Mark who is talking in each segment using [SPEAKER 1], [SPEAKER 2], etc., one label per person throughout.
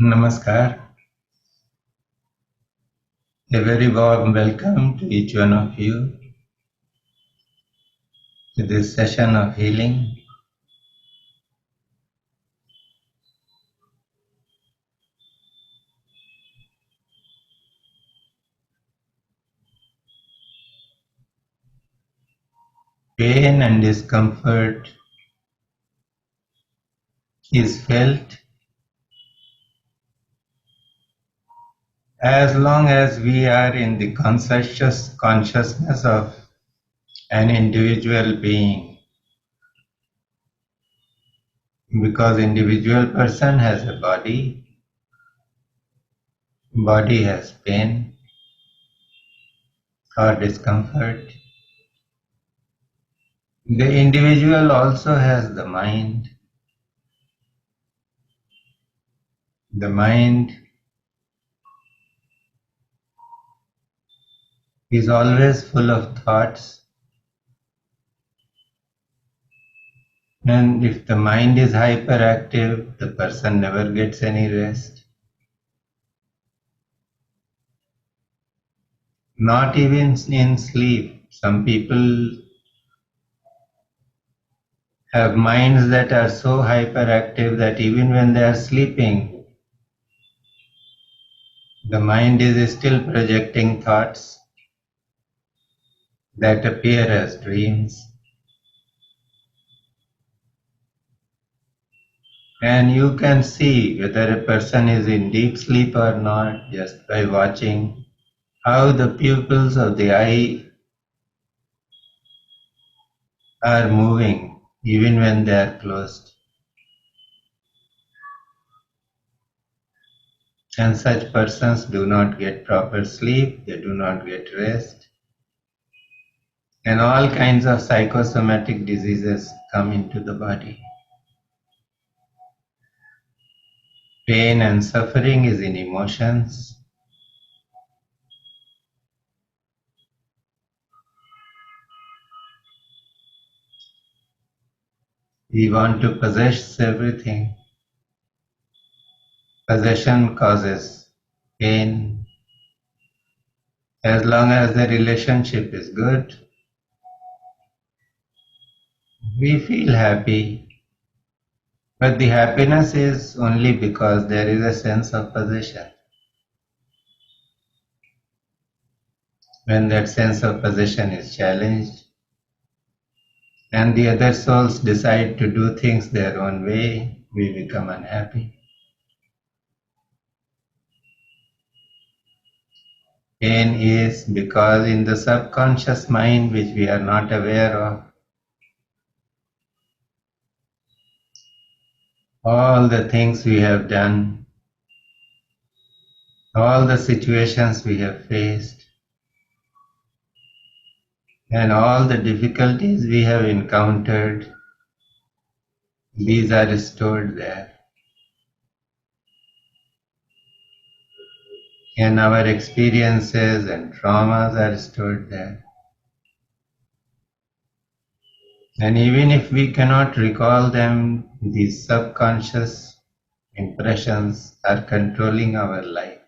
[SPEAKER 1] Namaskar. A very warm welcome to each one of you to this session of healing. Pain and discomfort is felt as long as we are in the consciousness of an individual being, because individual person has a body has pain or discomfort. The individual also has the mind. The mind is always full of thoughts. And if the mind is hyperactive, the person never gets any rest. Not even in sleep. Some people have minds that are so hyperactive that even when they are sleeping, the mind is still projecting thoughts that appear as dreams. And you can see whether a person is in deep sleep or not just by watching how the pupils of the eye are moving even when they are closed. And such persons do not get proper sleep, they do not get rest, and all kinds of psychosomatic diseases come into the body. Pain and suffering is in emotions. We want to possess everything. Possession causes pain. As long as the relationship is good, we feel happy. But the happiness is only because there is a sense of possession. When that sense of possession is challenged, and the other souls decide to do things their own way, we become unhappy. Pain is because in the subconscious mind, which we are not aware of, all the things we have done, all the situations we have faced, and all the difficulties we have encountered, these are stored there. And our experiences and traumas are stored there. And even if we cannot recall them, these subconscious impressions are controlling our life.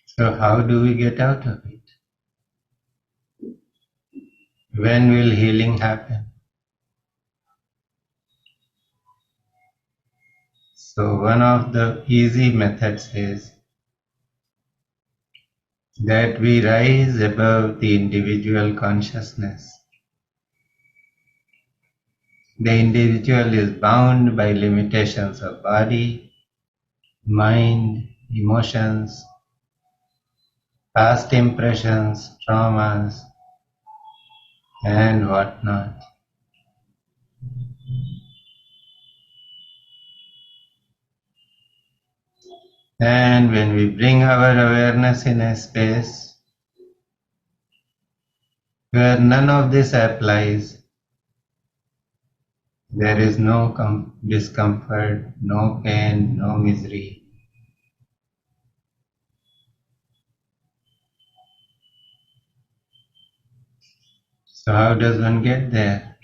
[SPEAKER 1] So how do we get out of it? When will healing happen? So one of the easy methods is that we rise above the individual consciousness. The individual is bound by limitations of body, mind, emotions, past impressions, traumas, and whatnot. And when we bring our awareness in a space where none of this applies, there is no discomfort, no pain, no misery. So how does one get there?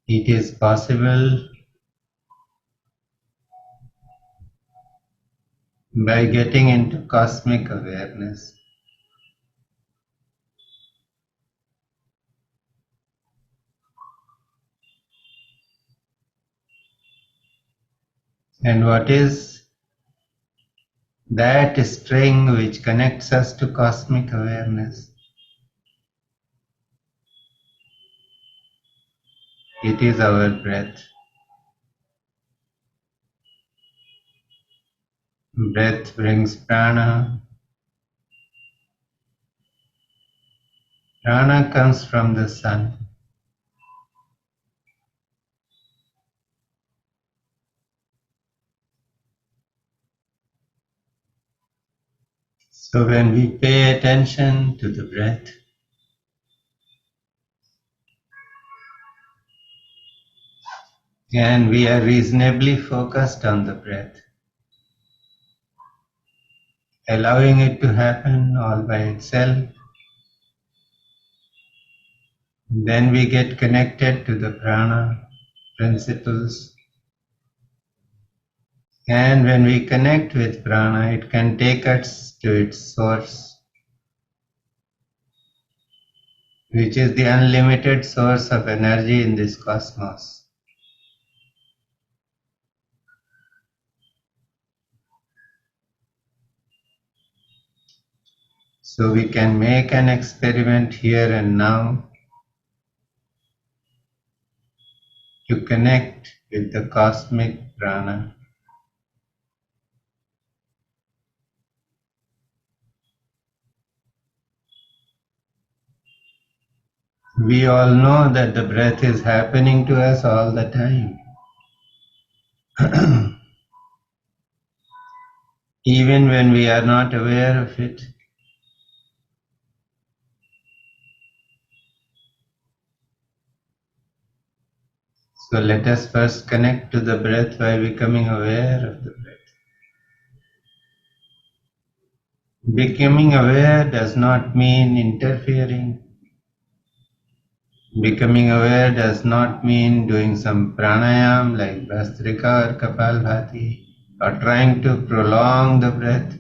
[SPEAKER 1] It is possible by getting into cosmic awareness. And what is that string which connects us to cosmic awareness? It is our breath. Breath brings prana. Prana comes from the sun. So when we pay attention to the breath, and we are reasonably focused on the breath, allowing it to happen all by itself, then we get connected to the prana principles. And when we connect with prana, it can take us to its source, which is the unlimited source of energy in this cosmos. So we can make an experiment here and now to connect with the cosmic prana. We all know that the breath is happening to us all the time. Even when we are not aware of it. So let us first connect to the breath by becoming aware of the breath. Becoming aware does not mean interfering. Becoming aware does not mean doing some pranayam like Bhastrika or Kapalbhati, or trying to prolong the breath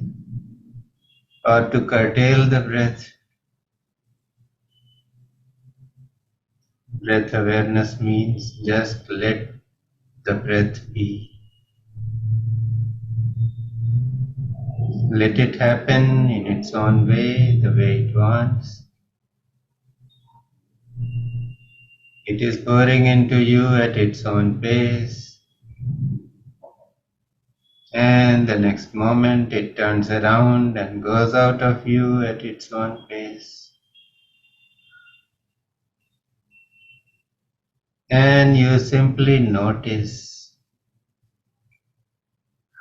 [SPEAKER 1] or to curtail the breath. Breath awareness means just let the breath be. Let it happen in its own way, the way it wants. It is pouring into you at its own pace. And the next moment it turns around and goes out of you at its own pace. And you simply notice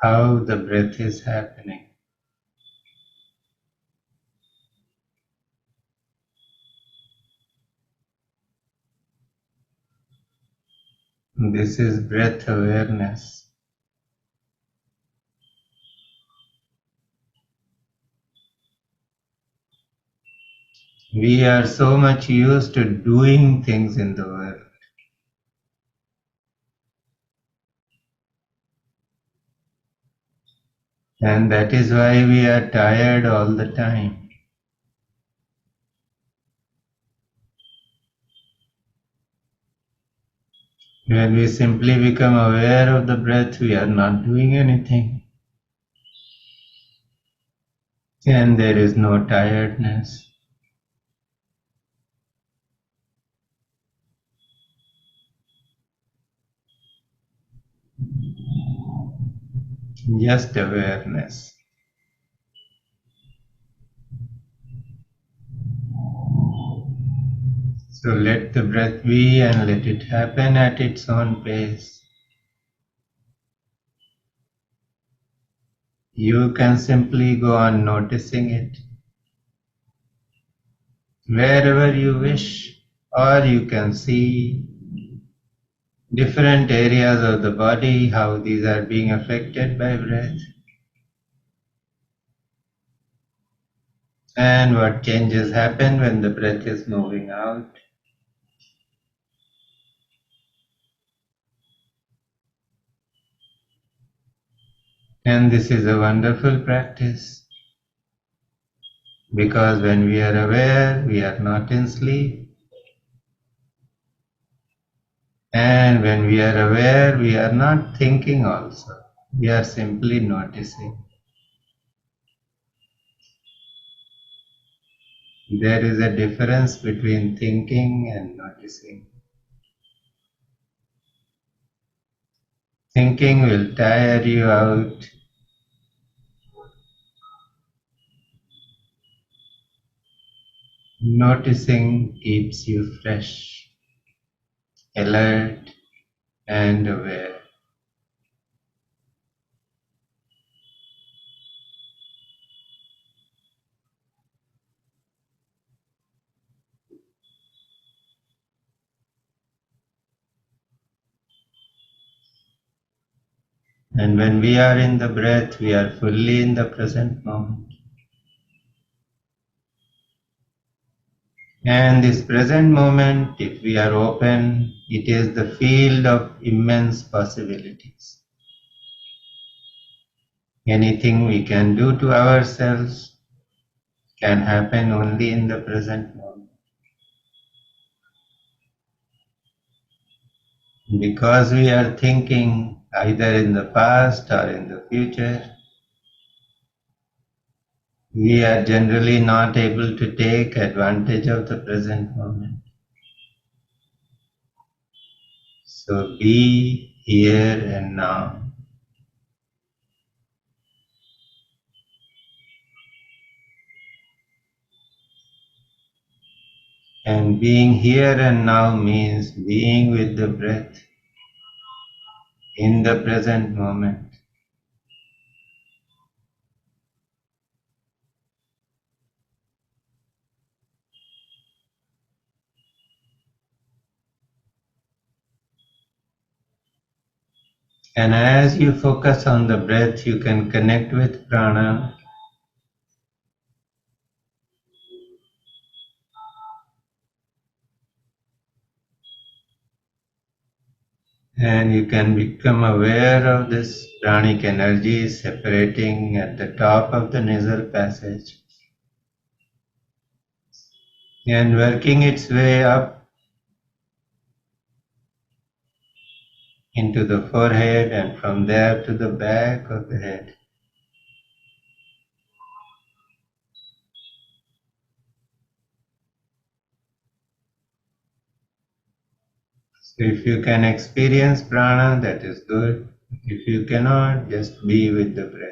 [SPEAKER 1] how the breath is happening. This is breath awareness. We are so much used to doing things in the world. And that is why we are tired all the time. When we simply become aware of the breath, we are not doing anything. And there is no tiredness. Just awareness. So let the breath be and let it happen at its own pace. You can simply go on noticing it wherever you wish, or you can see different areas of the body, how these are being affected by breath, and what changes happen when the breath is moving out. And this is a wonderful practice, because when we are aware, we are not in sleep. And when we are aware, we are not thinking also. We are simply noticing. There is a difference between thinking and noticing. Thinking will tire you out. Noticing keeps you fresh, alert, and aware. And when we are in the breath, we are fully in the present moment. And this present moment, if we are open, it is the field of immense possibilities. Anything we can do to ourselves can happen only in the present moment. Because we are thinking either in the past or in the future, we are generally not able to take advantage of the present moment. So be here and now. And being here and now means being with the breath in the present moment. And as you focus on the breath, you can connect with prana. And you can become aware of this pranic energy separating at the top of the nasal passage and working its way up into the forehead and from there to the back of the head. So if you can experience prana, that is good. If you cannot, just be with the breath.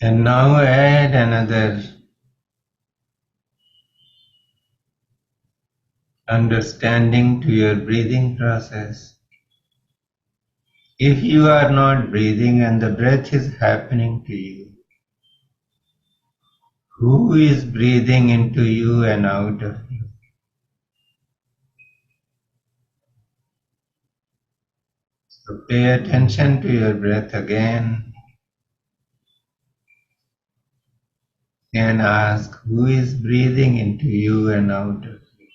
[SPEAKER 1] And now add another understanding to your breathing process. If you are not breathing and the breath is happening to you, who is breathing into you and out of you? So pay attention to your breath again and ask, who is breathing into you and out of you?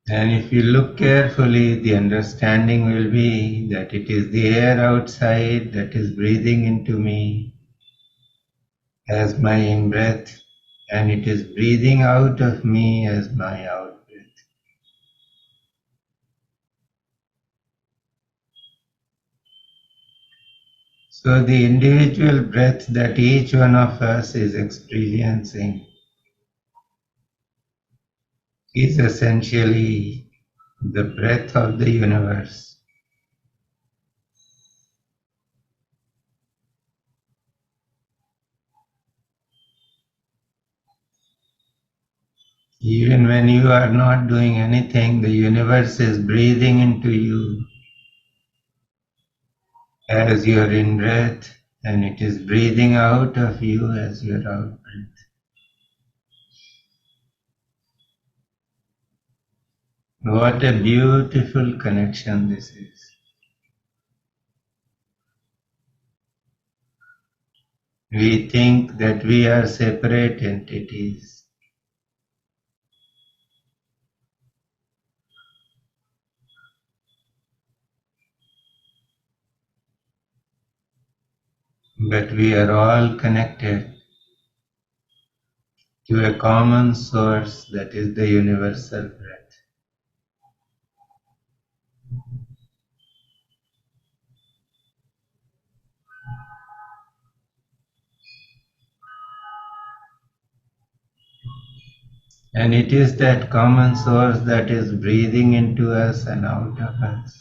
[SPEAKER 1] And if you look carefully, the understanding will be that it is the air outside that is breathing into me as my in-breath, and it is breathing out of me as my out-breath. So the individual breath that each one of us is experiencing is essentially the breath of the universe. Even when you are not doing anything, the universe is breathing into you as your in-breath and it is breathing out of you as your out breath. What a beautiful connection this is. We think that we are separate entities. But we are all connected to a common source that is the universal breath. And it is that common source that is breathing into us and out of us.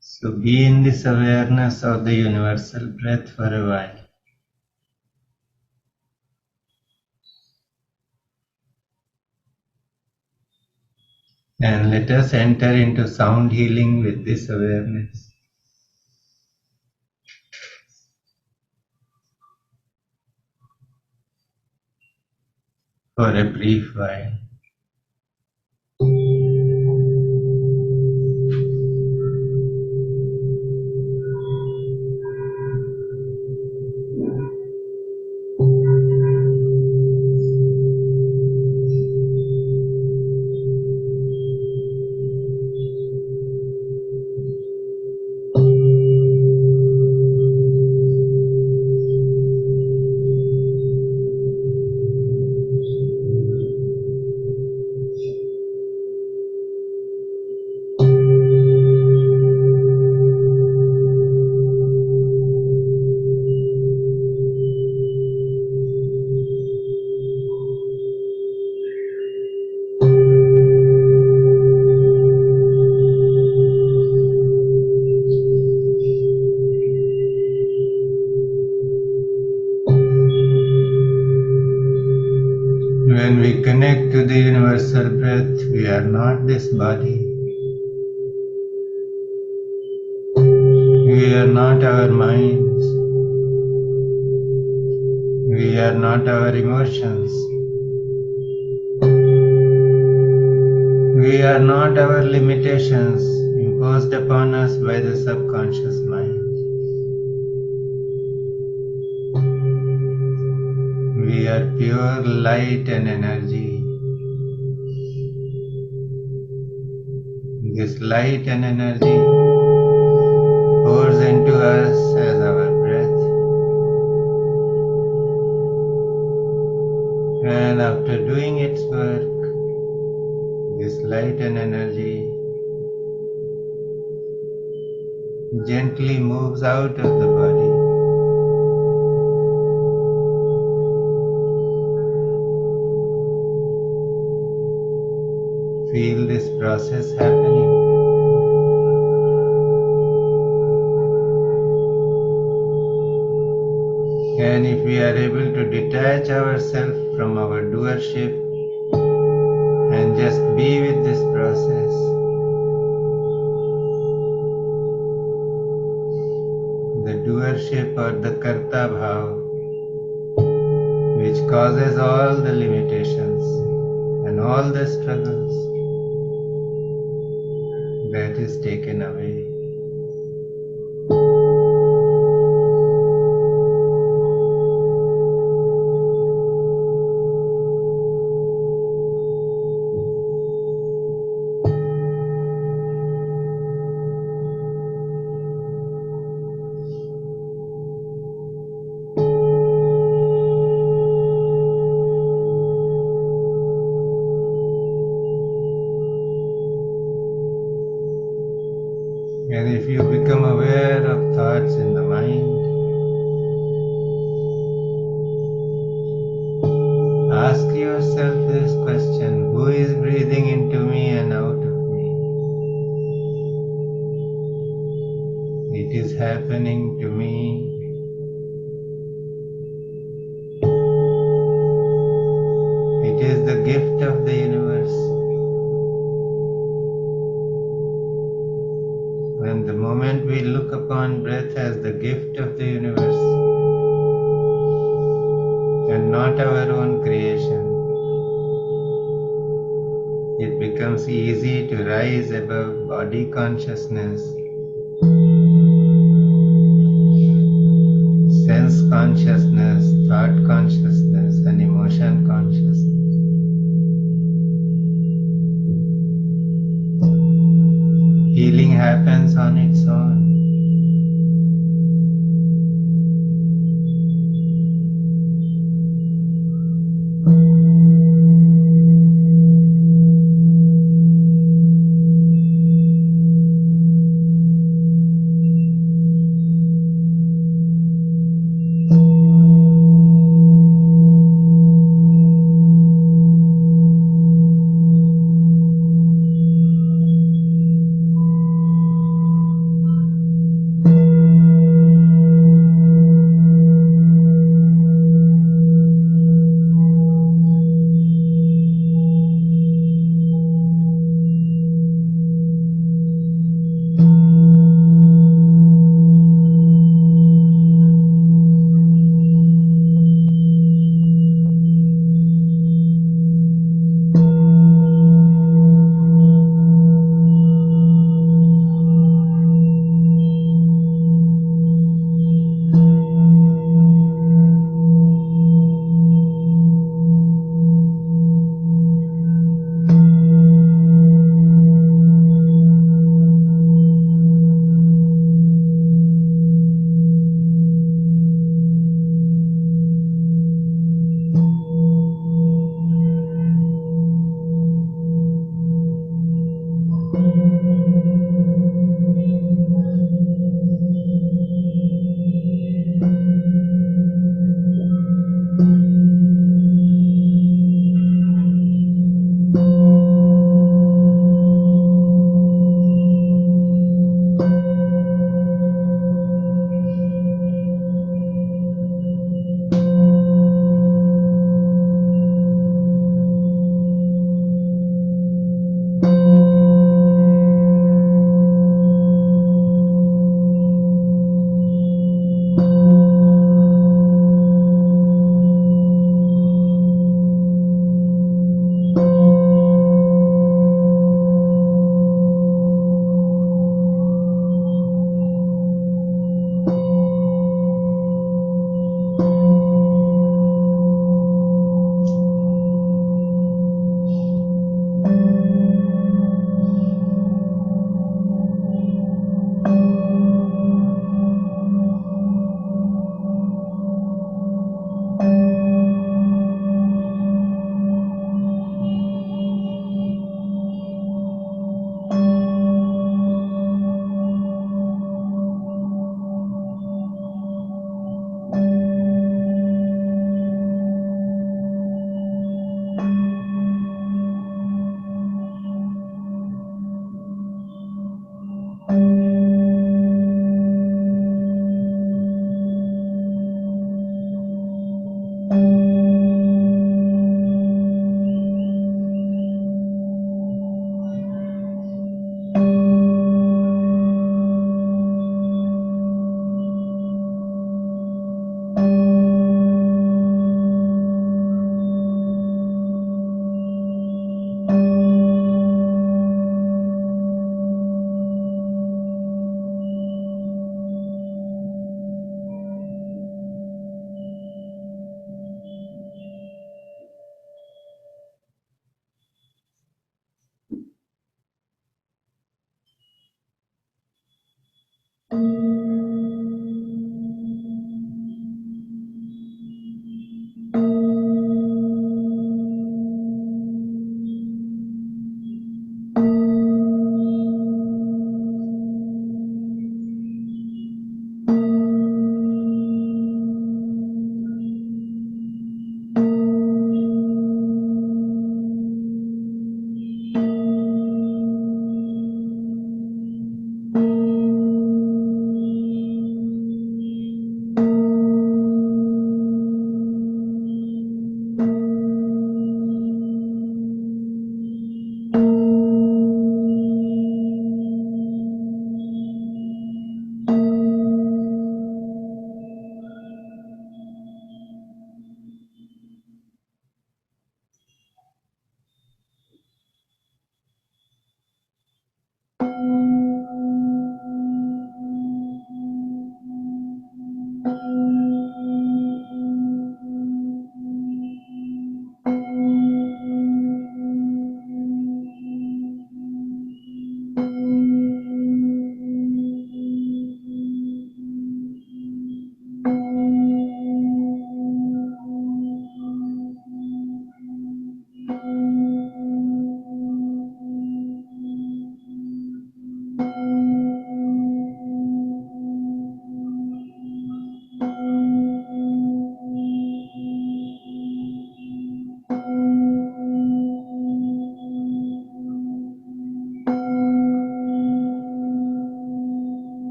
[SPEAKER 1] So be in this awareness of the universal breath for a while. And let us enter into sound healing with this awareness. For a brief while. When we connect to the universal breath, we are not this body. We are not our minds. We are not our emotions. We are not our limitations imposed upon us by the subconscious mind. We are pure light and energy. This light and energy pours into us as our breath, and after doing its work, this light and energy gently moves out of the body. Feel this process happening. And if we are able to detach ourselves from our doership and just be with this process, the doership or the karta bhav, which causes all the limitations and all the struggles, that is taken away. And if you become aware of thoughts in the mind, ask yourself this question: who is breathing into me and out of me? happening to me. It is the gift of the universe. When the moment we look upon breath as the gift of the universe and not our own creation, it becomes easy to rise above body consciousness, sense consciousness, thought consciousness, and emotion consciousness. Healing happens on its own.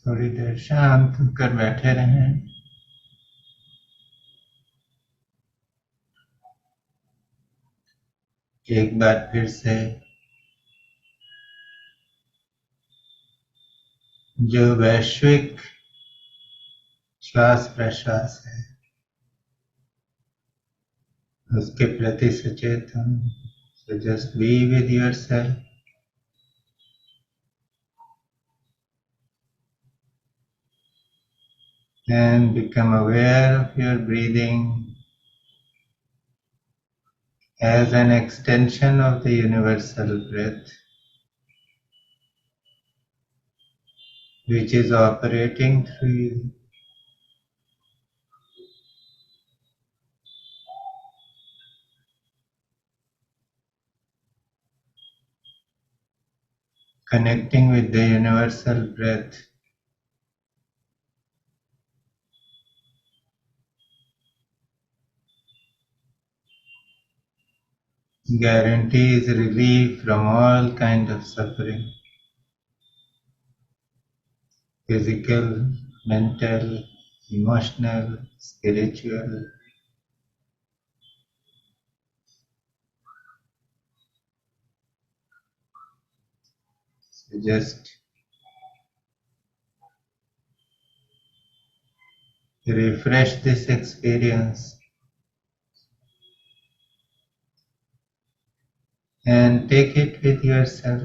[SPEAKER 1] थोड़ी देर शांत होकर बैठे रहें। एक बार फिर से जो वैश्विक श्वास प्रश्वास है उसके प्रति सचेत हों। So just be with yourself and become aware of your breathing as an extension of the universal breath, which is operating through you. Connecting with the universal breath guarantees relief from all kind of suffering, physical, mental, emotional, spiritual. So just refresh this experience and take it with yourself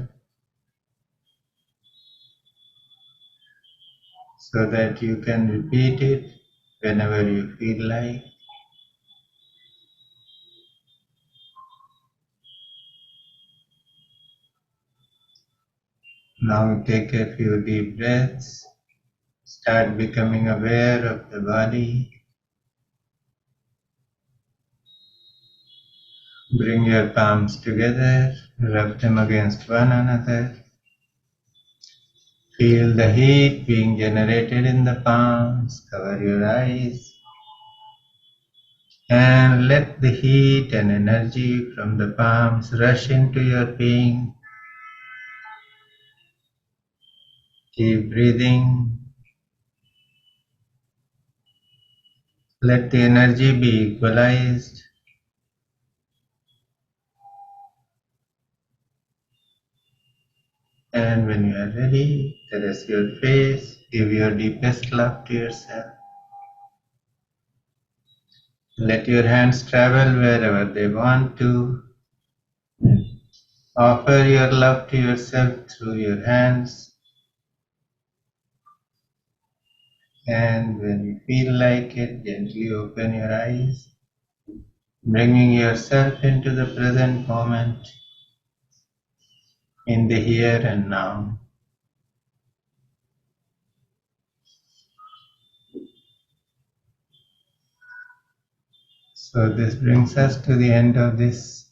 [SPEAKER 1] so that you can repeat it whenever you feel like. Now take a few deep breaths. Start becoming aware of the body. Bring your palms together, rub them against one another. Feel the heat being generated in the palms. Cover your eyes and let the heat and energy from the palms rush into your being. Keep breathing. Let the energy be equalized. And when you are ready, caress your face, give your deepest love to yourself. Let your hands travel wherever they want to. Offer your love to yourself through your hands. And when you feel like it, gently open your eyes. bringing yourself into the present moment, in the here and now. So this brings us to the end of this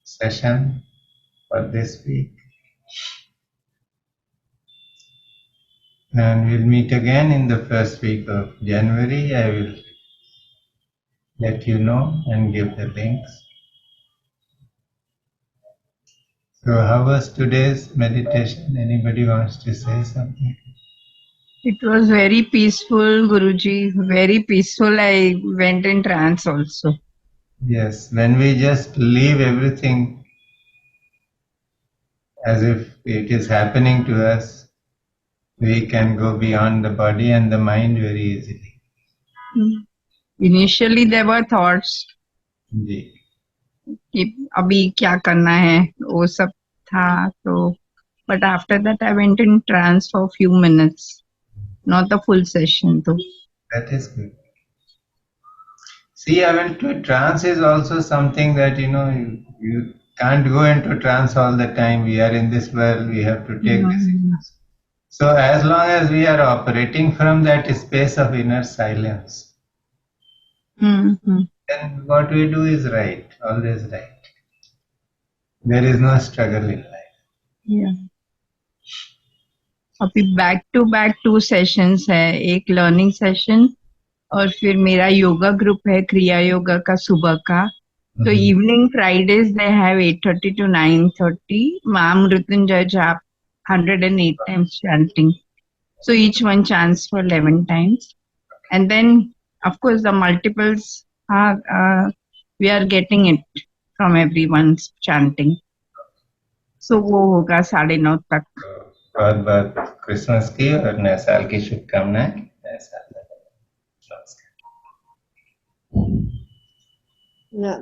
[SPEAKER 1] session for this week. And we'll meet again in the first week of January. I will let you know and give the links. So how was today's meditation? Anybody wants to say something?
[SPEAKER 2] It was very peaceful, Guruji. Very peaceful. I went in trance also.
[SPEAKER 1] Yes, when we just leave everything as if it is happening to us, we can go beyond the body and the mind very easily.
[SPEAKER 2] Initially there were thoughts
[SPEAKER 1] जी.
[SPEAKER 2] कि अभी क्या करना है, वो सब था तो. But after that I went in trance for a few minutes, not the full session though.
[SPEAKER 1] That is good. See, I went to trance is also something that you can't go into trance all the time. We are in this world, we have to take decisions. So as long as we are operating from that space of inner silence, then what we do is right, always right. There is no struggle in life.
[SPEAKER 2] Yeah. अभी back to back 2 sessions है, एक learning session और फिर मेरा yoga group है क्रिया योगा का सुबह का. तो evening Fridays they have 8:30 to 9:30 महामृत्युंजय जाप 108 times chanting. So each one chants for 11 times. And then, of course, the multiples are, we are getting it from everyone's chanting. So वो होगा 9:30 तक.
[SPEAKER 1] बहुत बहुत क्रिसमस की और नए साल की शुभकामनाएं. नए साल. नमस्कार.
[SPEAKER 3] Yeah.